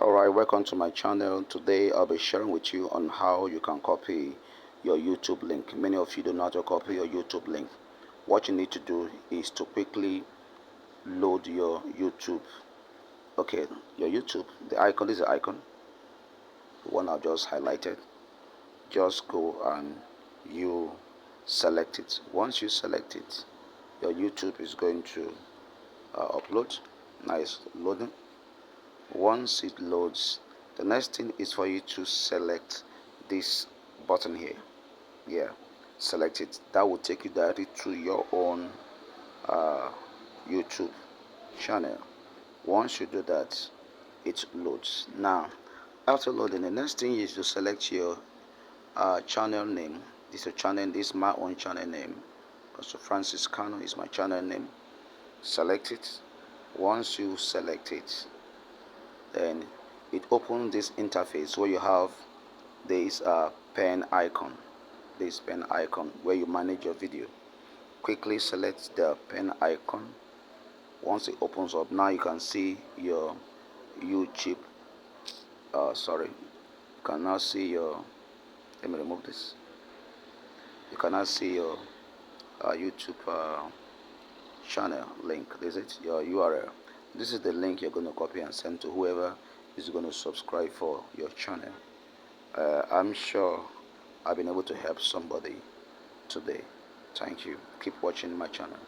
Alright, welcome to my channel. Today I'll be sharing with you on how you can copy your YouTube link. Many of you don't know how to copy your YouTube link. What you need to do is to quickly load your YouTube. Okay, your YouTube, the icon is the icon, the one I've just highlighted. Just go and you select it. Once you select it, your YouTube is going to upload. Nice loading. Once it loads, the next thing is for you to select this button here. Yeah, select it. That will take you directly to your own uh, YouTube channel. Once you do that, it loads. Now after loading, the next thing is to select your channel name. This is a channel. This is my own channel name. Pastor Francis Kano is my channel name. Select it. Once you select it, then it opens this interface where you have this pen icon, where you manage your video. Quickly select the pen icon. Once it opens up, now you can see your YouTube you can now see your, let me remove this. You can now see your YouTube channel link. This is your URL. This is the link you're going to copy and send to whoever is going to subscribe for your channel. I'm sure I've been able to help somebody today. Thank you. Keep watching my channel.